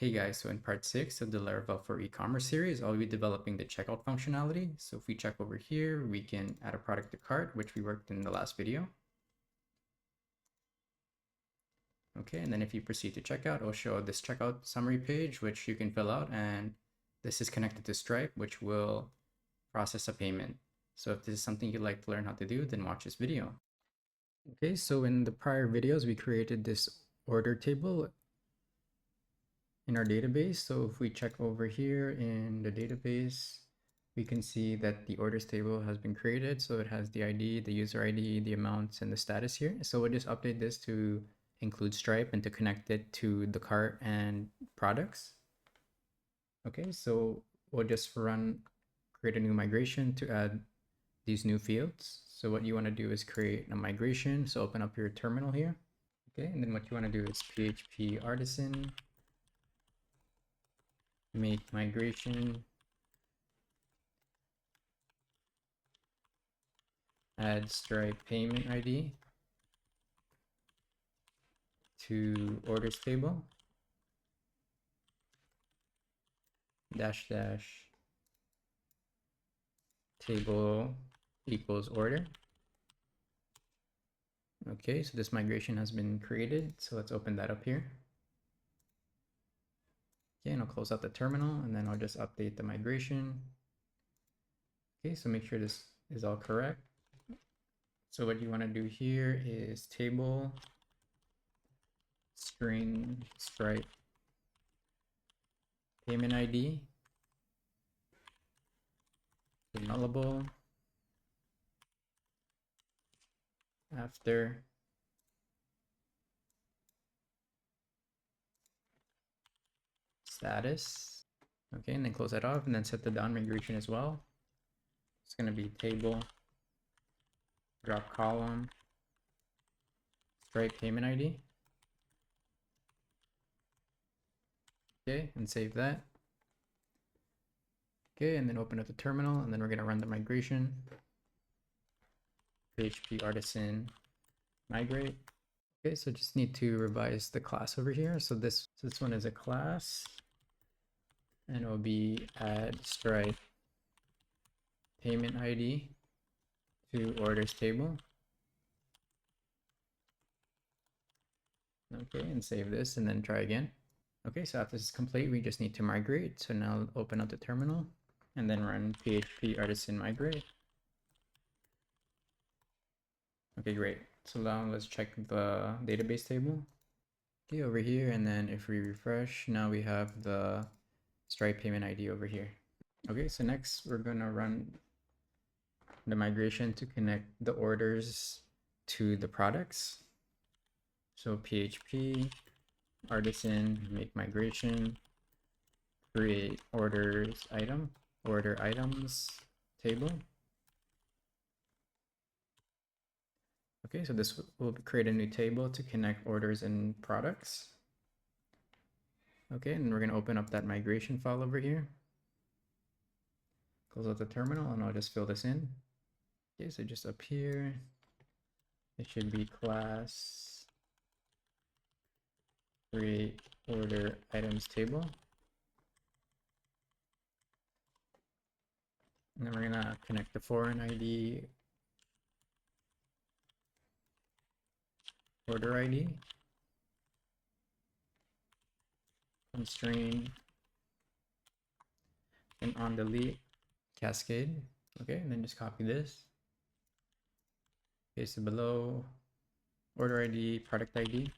Hey guys, so in part 6 of the Laravel for e-commerce series, I'll be developing the checkout functionality. So if we check over here, we can add a product to cart, which we worked in the last video. Okay, and then if you proceed to checkout, it'll show this checkout summary page, which you can fill out, and this is connected to Stripe, which will process a payment. So if this is something you'd like to learn how to do, then watch this video. Okay, so in the prior videos, we created this order table in our database. So if we check over here in the database, we can see that the orders table has been created. So it has the ID, the user ID, the amounts, and the status here. So we'll just update this to include Stripe and to connect it to the cart and products. Okay, so we'll just create a new migration to add these new fields. So what you want to do is create a migration. So open up your terminal here. Okay, and then what you want to do is PHP artisan make migration, add Stripe payment ID to orders table, dash dash table equals order. Okay, so this migration has been created. So let's open that up here. Okay, and I'll close out the terminal and then I'll just update the migration. Okay, so make sure this is all correct. So what you want to do here is table string Stripe payment ID nullable after status. Okay, and then close that off and then set the down migration as well. It's going to be table drop column Stripe payment ID. Okay, and save that. Okay, and then open up the terminal and then we're going to run the migration. PHP artisan migrate. Okay, so just need to revise the class over here. So this one is a class and it will be add Stripe payment ID to orders table. Okay, and save this and then try again. Okay, so after this is complete, we just need to migrate. So now open up the terminal and then run PHP artisan migrate. Okay, great. So now let's check the database table. Okay, over here, and then if we refresh, now we have the Stripe payment ID over here. Okay, so next we're gonna run the migration to connect the orders to the products. So PHP artisan make migration, create order items table. Okay, so this will create a new table to connect orders and products. Okay, and we're gonna open up that migration file over here. Close out the terminal and I'll just fill this in. Okay, so just up here, it should be class create order items table. And then we're gonna connect the foreign ID, order ID, constraint, and on delete cascade. Okay, and then just copy this, paste it below, order ID, product ID,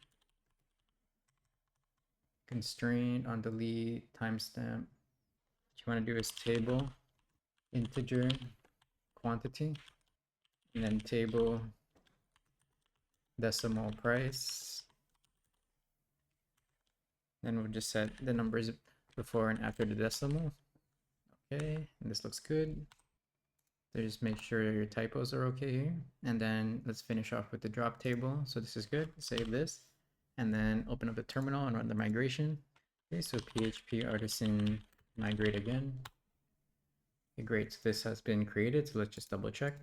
constraint on delete, timestamp. What you want to do is table integer quantity, and then table decimal price. Then we'll just set the numbers before and after the decimal. Okay, and this looks good. So just make sure your typos are okay here. And then let's finish off with the drop table. So this is good. Save this and then open up the terminal and run the migration. Okay, so PHP artisan migrate again. Okay, great. So this has been created. So let's just double check.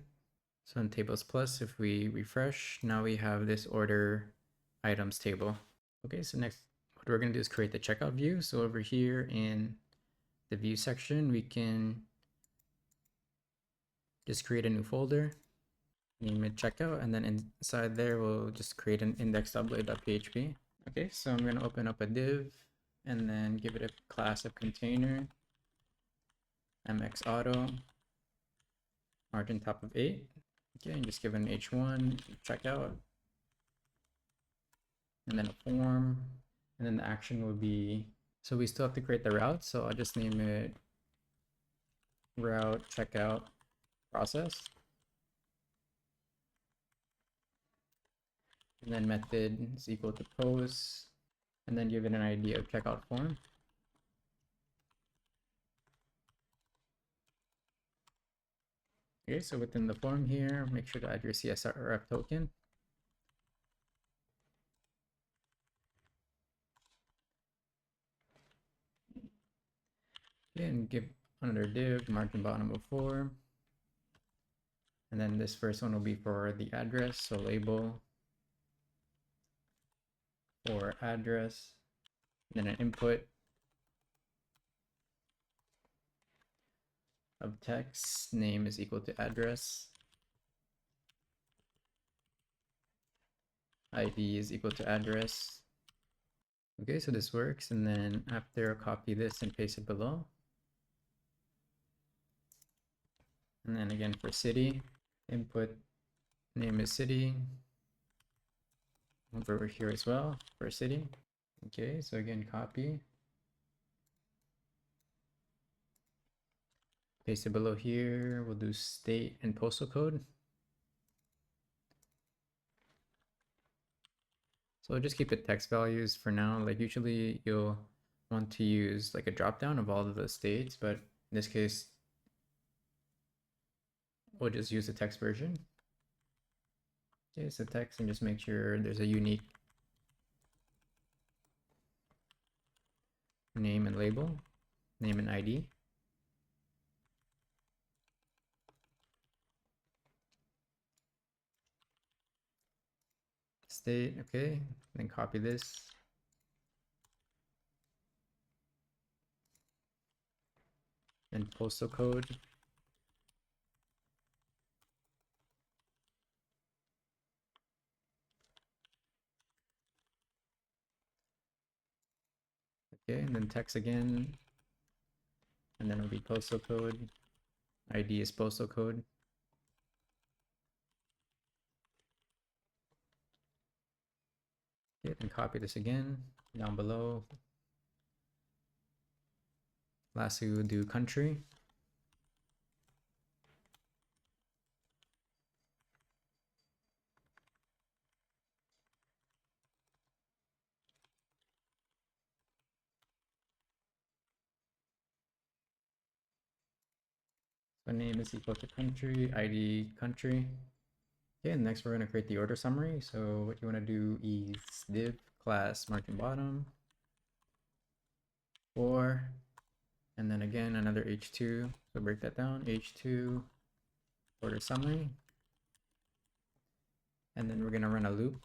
So in tables plus, if we refresh, now we have this order items table. Okay, so next what we're going to do is create the checkout view. So over here in the view section, we can just create a new folder, name it checkout, and then inside there we'll just create an index.blade.php. Okay, so I'm going to open up a div and then give it a class of container, mx auto, margin top of 8. Okay, and just give it an h1 checkout, and then a form, and then the action will be, so we still have to create the route, so I'll just name it route checkout process, and then method is equal to post, and then give it an ID of checkout form. Okay, so within the form here, make sure to add your CSRF token. Okay, and give another div, margin bottom of 4. And then this first one will be for the address, so label for address, and then an input of text, name is equal to address, ID is equal to address. Okay, so this works, and then after, copy this and paste it below. And then again for city, input name is city, over here as well for city. Okay, so again, copy, paste it below here. We'll do state and postal code. So just keep it text values for now. Like usually you'll want to use like a drop down of all of the states, but in this case, we'll just use the text version. Okay, so text, and just make sure there's a unique name and label, name and ID. State, okay, then copy this. Then postal code. Okay, and then text again. And then it'll be postal code. ID is postal code. Okay, then copy this again down below. Lastly, we'll do country. So name is equal to country, ID country. Okay, and next we're going to create the order summary. So what you want to do is div class margin bottom 4, and then again another h2. So break that down, h2 order summary, and then we're going to run a loop.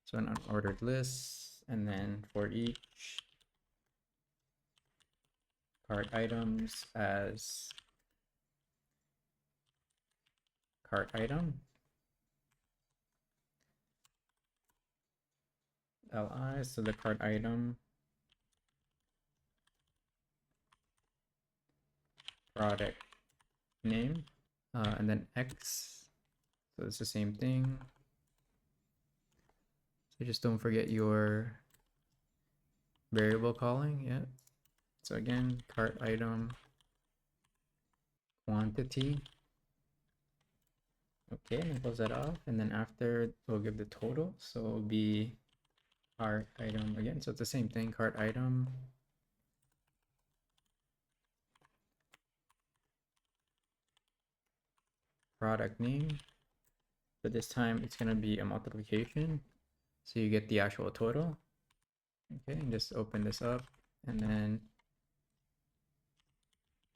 So an unordered list, and then for each cart items as cart item, li, so the cart item product name, and then x, so it's the same thing. So just don't forget your variable calling. Yeah, so again, cart item quantity. Okay, and then close that off, and then after we'll give the total, so it'll be cart item again, so it's the same thing, cart item product name, but this time it's going to be a multiplication, so you get the actual total. Okay, and just open this up, and then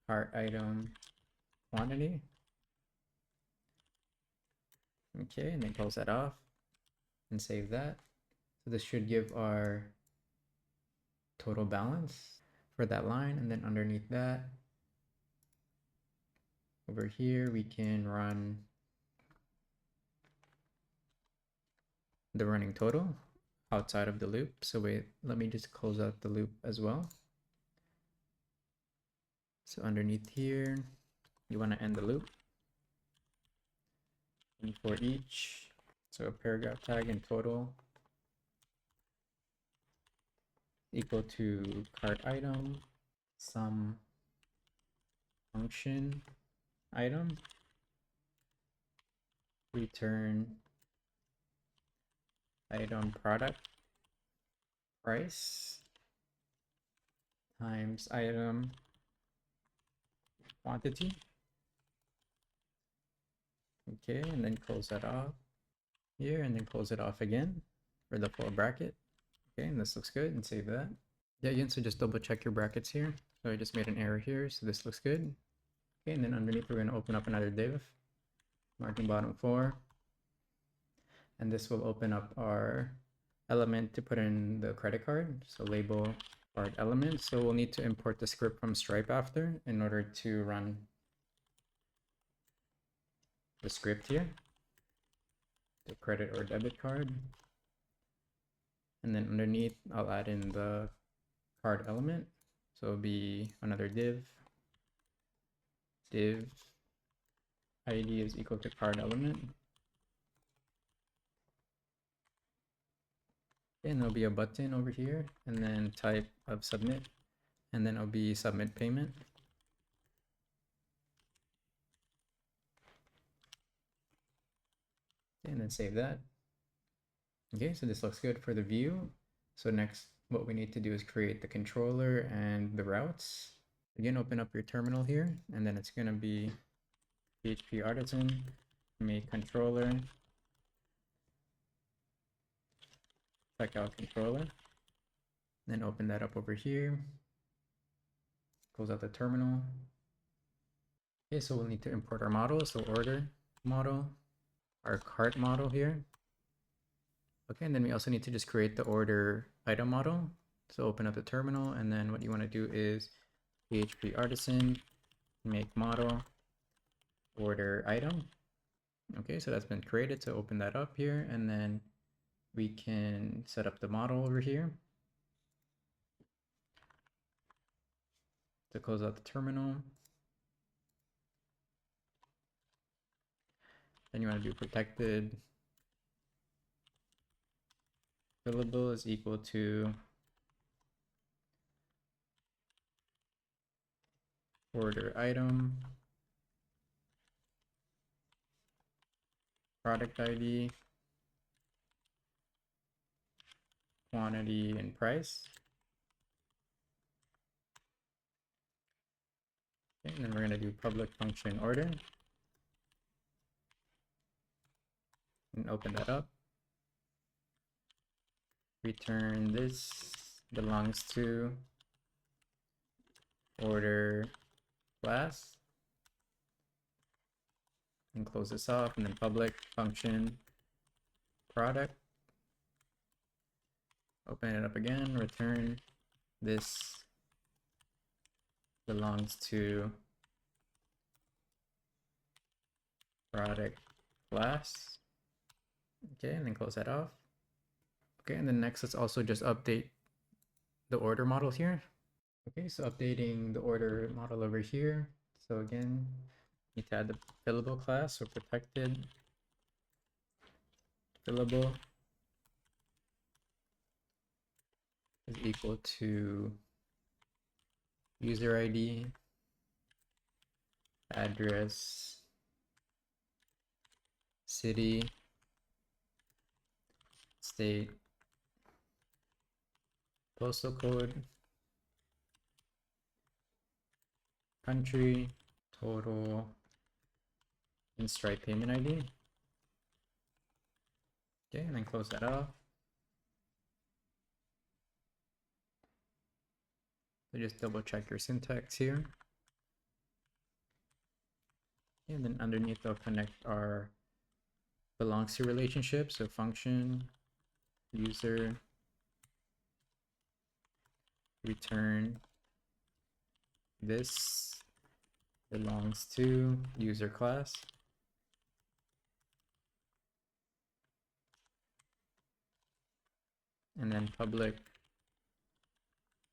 cart item quantity. Okay, and then close that off and save that. So this should give our total balance for that line. And then underneath that, over here, we can run the running total outside of the loop. So wait, let me just close out the loop as well. So underneath here, you want to end the loop. And for each, so a paragraph tag in total equal to cart item, some function item, return item product price times item quantity. Okay, and then close that off here, and then close it off again for the full bracket. Okay, and this looks good, and save that. Yeah, again, so just double check your brackets here. So I just made an error here, so this looks good. Okay, and then underneath we're going to open up another div, margin bottom 4. And this will open up our element to put in the credit card. So label card element. So we'll need to import the script from Stripe after in order to run the script here, the credit or debit card. And then underneath, I'll add in the card element. So it'll be another div ID is equal to card element. And there'll be a button over here, and then type of submit, and then it'll be submit payment. And then save that. Okay, so this looks good for the view. So next, what we need to do is create the controller and the routes. Again, open up your terminal here, and then it's going to be PHP artisan, make controller, checkout controller. Then open that up over here. Close out the terminal. Okay, so we'll need to import our model. So order model, our cart model here. Okay, and then we also need to just create the order item model. So open up the terminal, and then what you want to do is PHP artisan, make model, order item. Okay, so that's been created. So open that up here, and then we can set up the model over here. To close out the terminal. Then you want to do protected fillable is equal to order item, product ID, quantity, and price. Okay, and then we're going to do public function order. And open that up. Return this belongs to order class. And close this off, and then public function product. Open it up again, return this belongs to product class. Okay, and then close that off. Okay, and then next, let's also just update the order model here. Okay, so updating the order model over here. So again, need to add the fillable class, so protected fillable is equal to user ID, address, city, state, postal code, country, total, and Stripe payment ID. Okay, and then close that off. So just double check your syntax here. And then underneath, I'll connect our belongs to relationship. So function user return this belongs to user class. And then public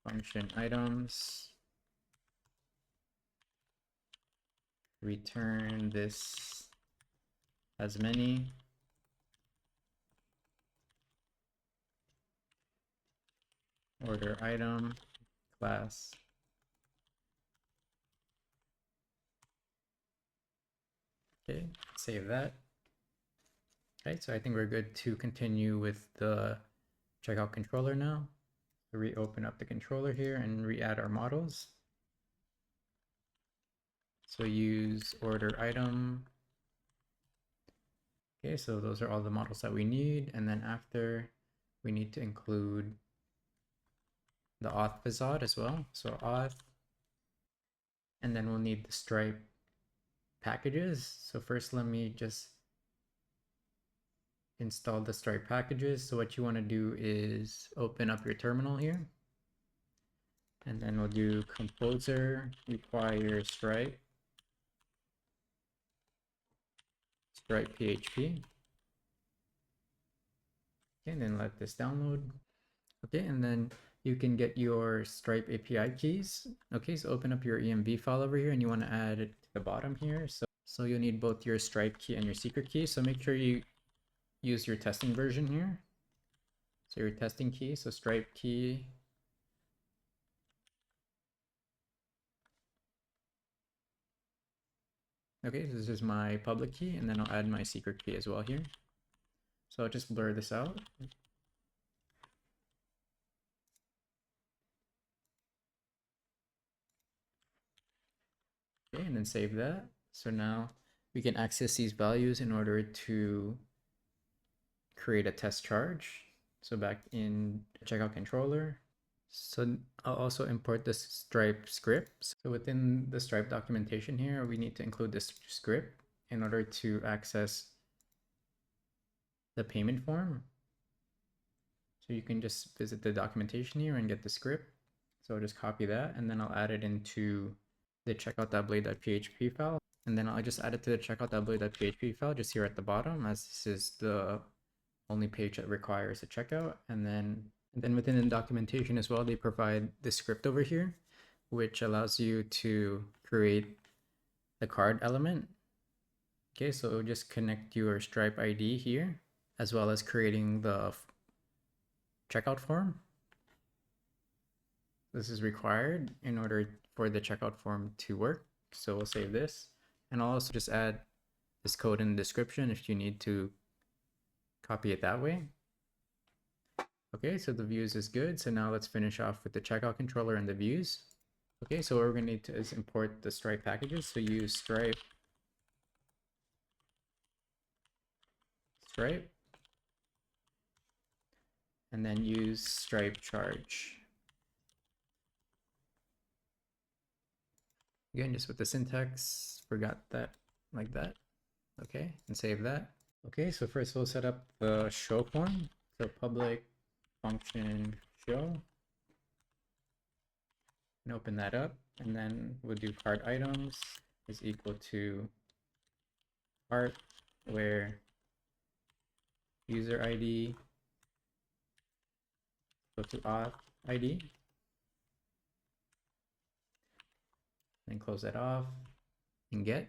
function items return this as many. Order item class. Okay, save that. Okay, so I think we're good to continue with the checkout controller now. So reopen up the controller here and re-add our models. So use order item. Okay, so those are all the models that we need. And then after, we need to include the auth facade as well. So auth, and then we'll need the Stripe packages. So first, let me just install the Stripe packages. So what you want to do is open up your terminal here. And then we'll do composer require Stripe PHP. Okay, and then let this download. Okay, and then you can get your Stripe API keys. Okay, so open up your EMB file over here and you want to add it to the bottom here. So you'll need both your Stripe key and your secret key. So make sure you use your testing version here. So your testing key, so Stripe key. Okay, so this is my public key, and then I'll add my secret key as well here. So I'll just blur this out. Okay, and then save that. So now we can access these values in order to create a test charge. So back in checkout controller. So I'll also import the Stripe script. So within the Stripe documentation here, we need to include this script in order to access the payment form. So you can just visit the documentation here and get the script. So I'll just copy that and then I'll add it into the checkout.blade.php file. And then I'll just add it to the checkout.blade.php file just here at the bottom, as this is the only page that requires a checkout. And then within the documentation as well, they provide the script over here, which allows you to create the card element. Okay, so just connect your Stripe ID here, as well as creating the checkout form. This is required in order for the checkout form to work. So we'll save this. And I'll also just add this code in the description if you need to copy it that way. Okay, so the views is good. So now let's finish off with the checkout controller and the views. Okay, so what we're going to need to is import the Stripe packages. So use Stripe, and then use Stripe charge. Again, just with the syntax, forgot that, like that. Okay, and save that. Okay, so first we'll set up the show form. So public function show, and open that up, and then we'll do cart items is equal to cart where user ID equal to auth ID. Then close that off and get.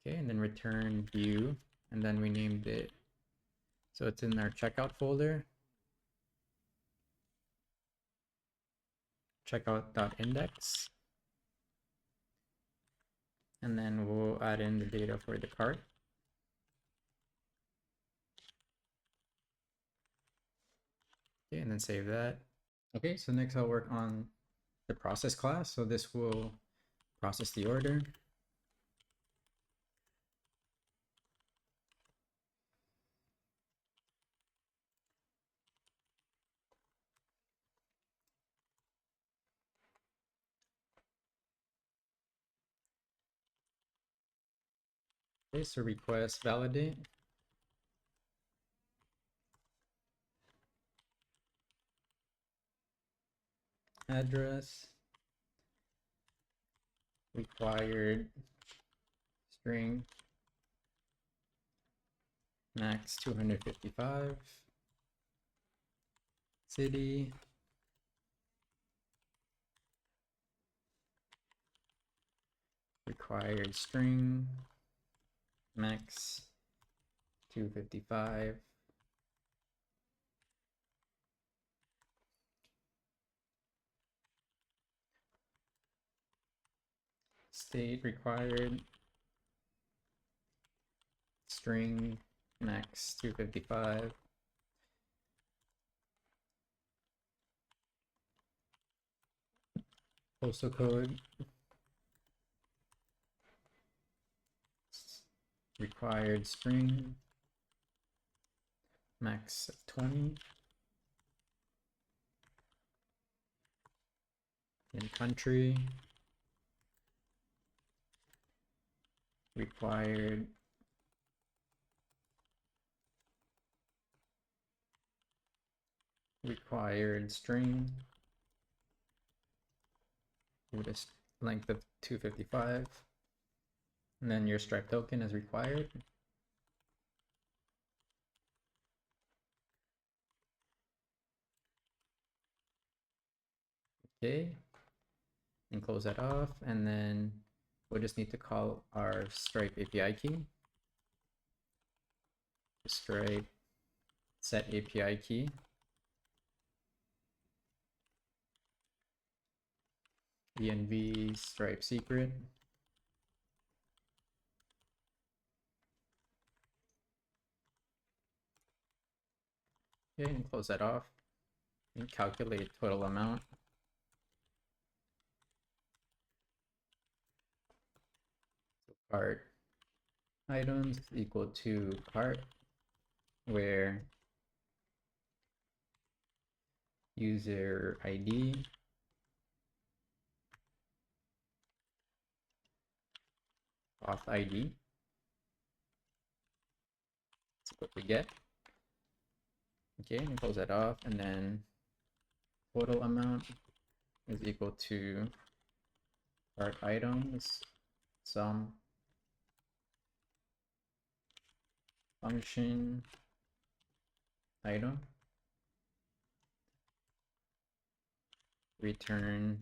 Okay, and then return view, and then we named it, so it's in our checkout folder, checkout.index, and then we'll add in the data for the cart. Okay, and then save that. Okay, so next I'll work on the process class. So this will process the order. Okay, so request validate. Address. Required string. Max 255. City. Required string. Max 255. State required string max 255. Postal code required string max 20. In country required string with a length of 255, and then your stripe token is required. Okay, and close that off, and then we'll just need to call our Stripe API key. Stripe set API key. env Stripe secret. Okay, and close that off and calculate total amount. So cart items is equal to cart, where user ID auth ID. That's what we get. Okay, and close that off, and then total amount is equal to cart items sum function item return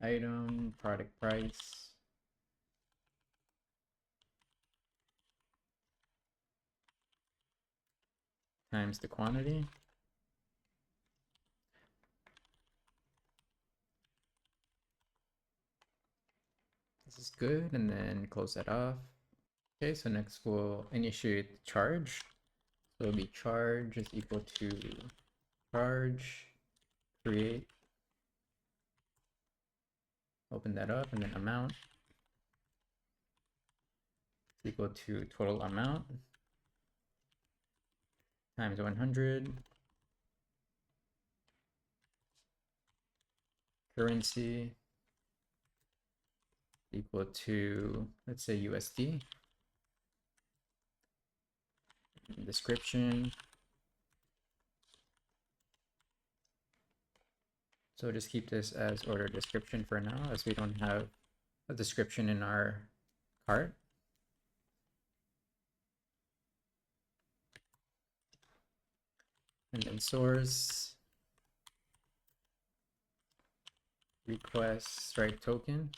item product price times the quantity. This is good, and then close that off. Okay, so next we'll initiate charge. So it'll be charge is equal to charge create, open that up, and then amount is equal to total amount times 100. Currency equal to, let's say, USD. Description. So just keep this as order description for now, as we don't have a description in our cart. And then source request Stripe token,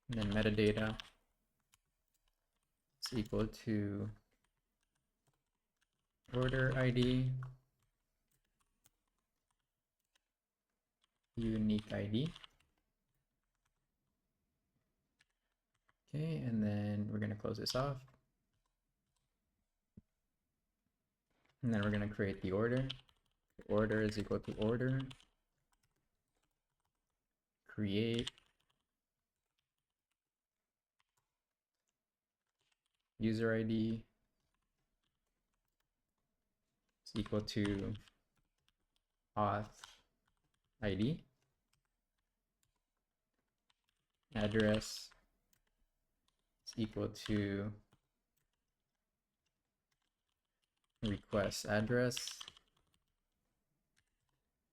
and then metadata is equal to order ID, unique ID. Okay, and then we're going to close this off. And then we're going to create the order. The order is equal to order create user ID is equal to auth ID, address is equal to request address,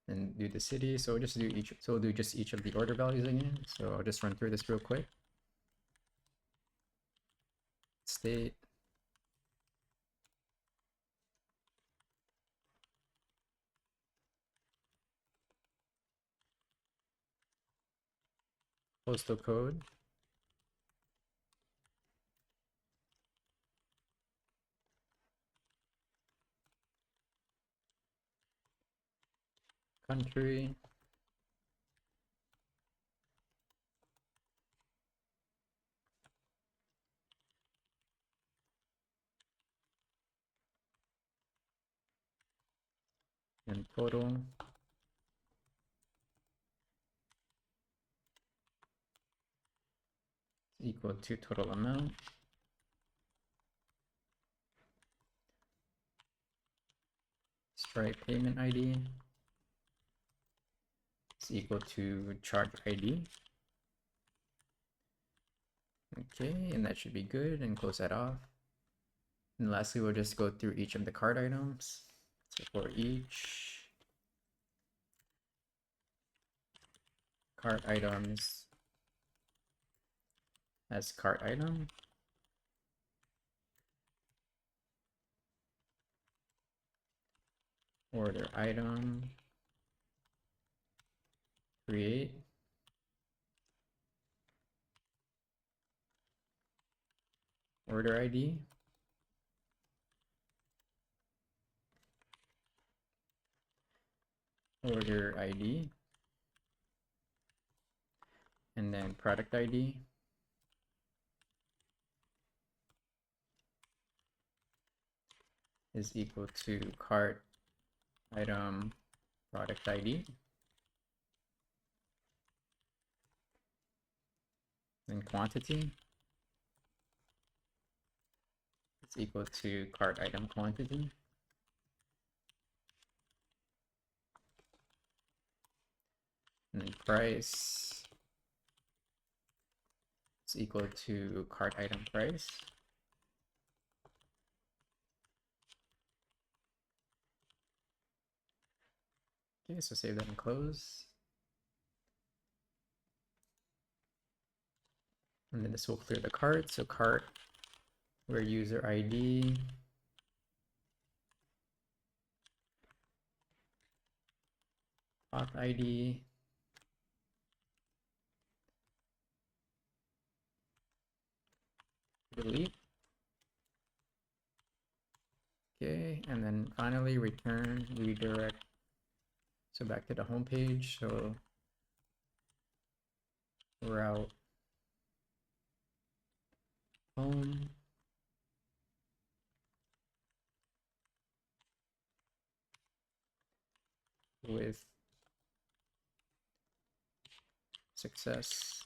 and do the city. So we'll just do each. So we'll do just each of the order values again. So I'll just run through this real quick. State, postal code, country, and total. Equal to total amount. Stripe payment ID is equal to charge ID. Okay, and that should be good, and close that off. And lastly, we'll just go through each of the cart items. So for each cart items as cart item, order item, create, order ID, order ID, and then product ID, is equal to cart item product ID, and quantity is equal to cart item quantity, and then price is equal to cart item price. Okay, so save that and close. And then this will clear the cart. So cart where user ID, auth ID, delete. Okay, and then finally return redirect. So back to the home page. So route home, with success,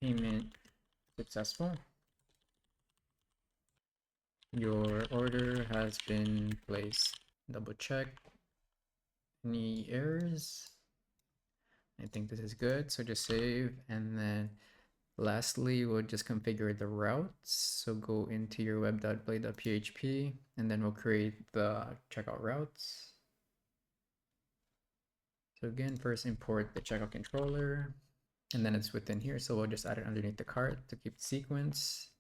payment successful. Your order has been placed. Double check any errors. I think this is good, so just save. And then lastly, we'll just configure the routes. So go into your web.play.php, and then we'll create the checkout routes. So again, first import the checkout controller, and then it's within here. So we'll just add it underneath the cart to keep the sequence.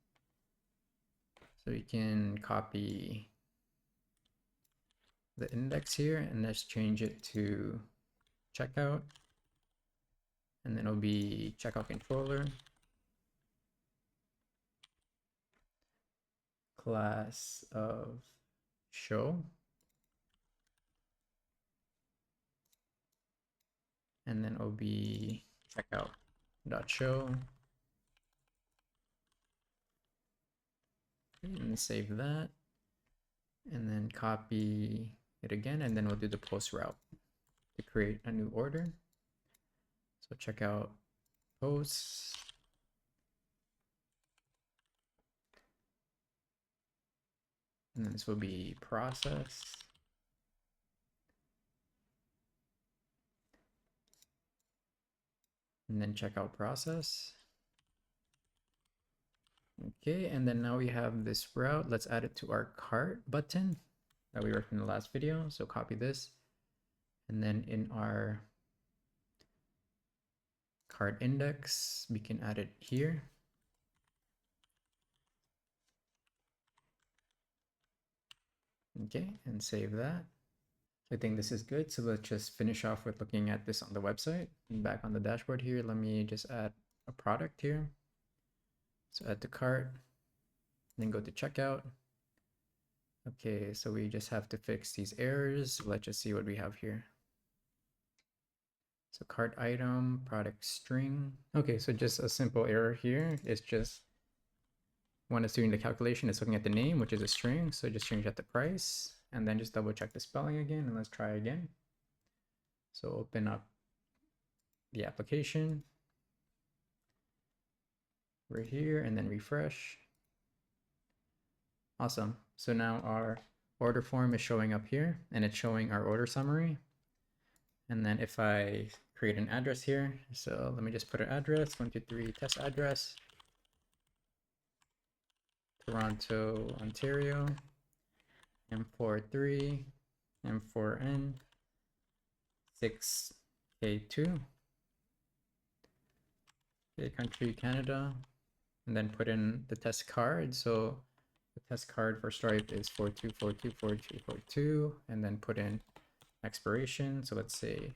So you can copy the index here, and let's change it to checkout. And then it'll be checkout controller, class of show, and then it'll be checkout.show, and save that, and then copy it again, and then we'll do the post route to create a new order. So checkout posts, and then this will be process, and then checkout process. Okay, and then now we have this route. Let's add it to our cart button that we worked in the last video. So copy this, and then in our cart index, we can add it here. Okay, and save that. I think this is good. So let's just finish off with looking at this on the website. And back on the dashboard here, let me just add a product here. So add to cart, then go to checkout. Okay, so we just have to fix these errors. Let's just see what we have here. So cart item, product string. Okay, so just a simple error here. It's just when it's doing the calculation, it's looking at the name, which is a string. So just change that to price, and then just double check the spelling again, and let's try again. So open up the application right here, and then refresh. Awesome. So now our order form is showing up here, and it's showing our order summary. And then if I create an address here, so let me just put an address, 123 test address, Toronto, Ontario, M43, M4N, 6K2, okay, country, Canada, and then put in the test card. So the test card for Stripe is 42424242, and then put in expiration. So let's say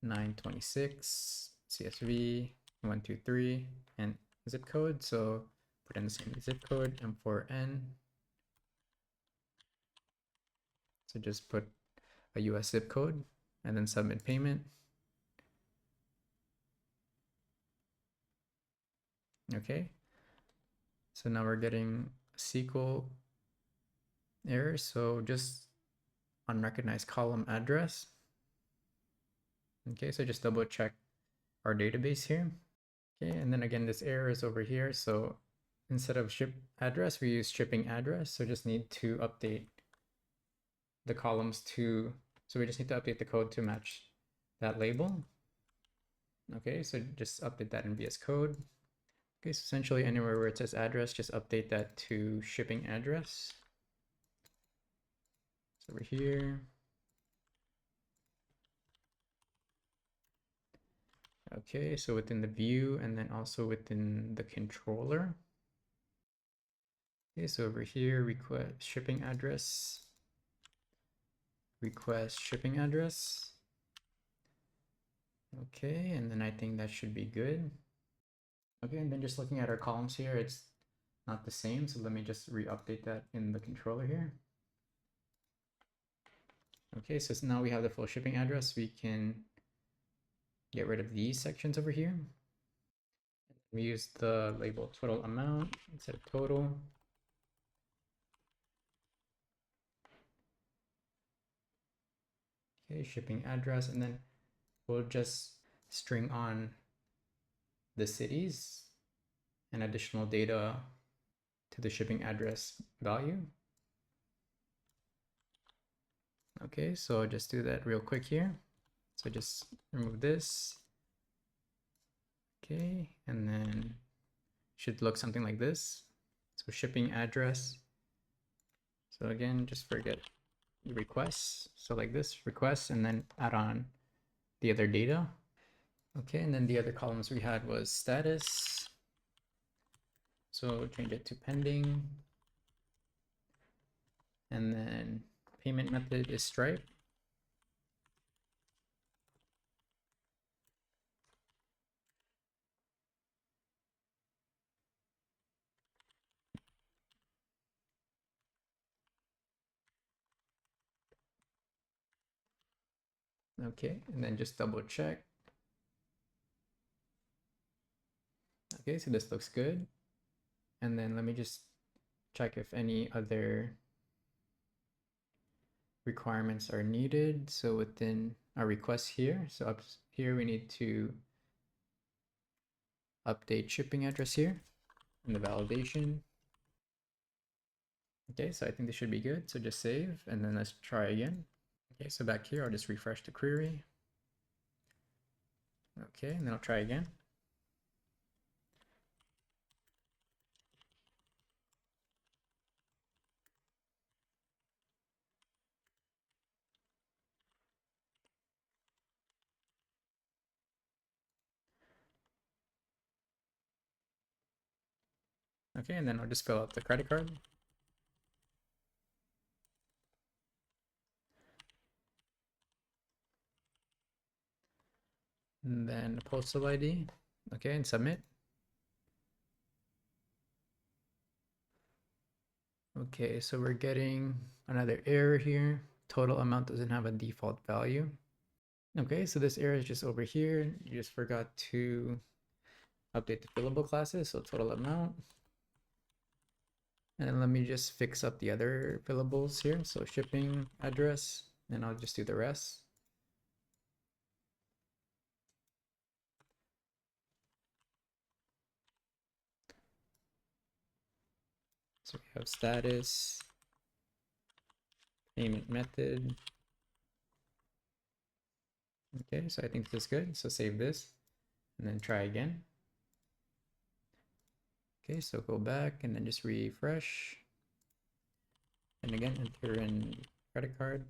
926, CSV 123, and zip code. So put in the same zip code, M4N. So just put a US zip code and then submit payment. Okay. So now we're getting SQL error. So just unrecognized column address. Okay, so just double check our database here. Okay, and then again, this error is over here. So instead of ship address, we use shipping address. So just need to update the columns to, so we just need to update the code to match that label. Okay, so just update that in VS Code. Okay, so essentially anywhere where it says address, just update that to shipping address. So over here. Okay, so within the view and then also within the controller. Okay, so over here, request shipping address. Request shipping address. Okay, and then I think that should be good. Okay, and then just looking at our columns here, it's not the same. So let me just re-update that in the controller here. Okay, so now we have the full shipping address. We can get rid of these sections over here. We use the label total amount instead of total. Okay, shipping address, and then we'll just string on the cities and additional data to the shipping address value. Okay, so I'll just do that real quick here. So just remove this. Okay, and then should look something like this. So shipping address. So again, just forget the requests. So like this, requests, and then add on the other data. Okay, and then the other columns we had was status. So change it to pending. And then payment method is Stripe. Okay, and then just double check. Okay, so this looks good. And then let me just check if any other requirements are needed. So within our request here, so up here we need to update shipping address here in the validation. Okay, so I think this should be good. So just save and then let's try again. Okay, so back here, I'll just refresh the query. Okay, and then I'll try again. Okay, and then I'll just fill out the credit card. And then postal ID. Okay, and submit. Okay, so we're getting another error here. Total amount doesn't have a default value. Okay, so this error is just over here. You just forgot to update the fillable classes, so total amount. And then let me just fix up the other fillables here. So shipping address, and I'll just do the rest. So we have status, payment method. Okay, so I think this is good. So save this and then try again. Okay, so go back and then just refresh. And again, enter in credit card.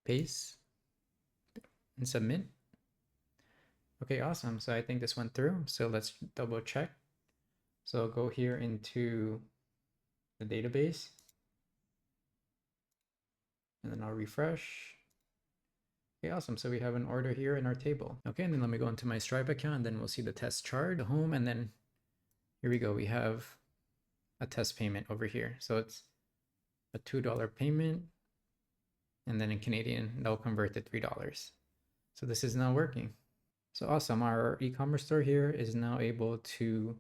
Paste and submit. Okay, awesome. So I think this went through. So let's double check. So go here into the database. And then I'll refresh. Okay, awesome. So we have an order here in our table. Okay, and then let me go into my Stripe account, and then we'll see the test chart, home, and then here we go. We have a test payment over here. So it's a $2 payment, and then in Canadian, that'll convert to $3. So this is now working. So awesome. Our e-commerce store here is now able to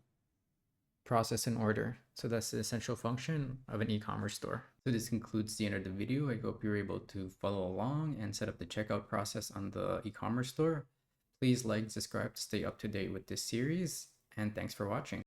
process an order. So that's the essential function of an e-commerce store. So this concludes the end of the video. I hope you're able to follow along and set up the checkout process on the e-commerce store. Please like, subscribe to stay up to date with this series, and thanks for watching.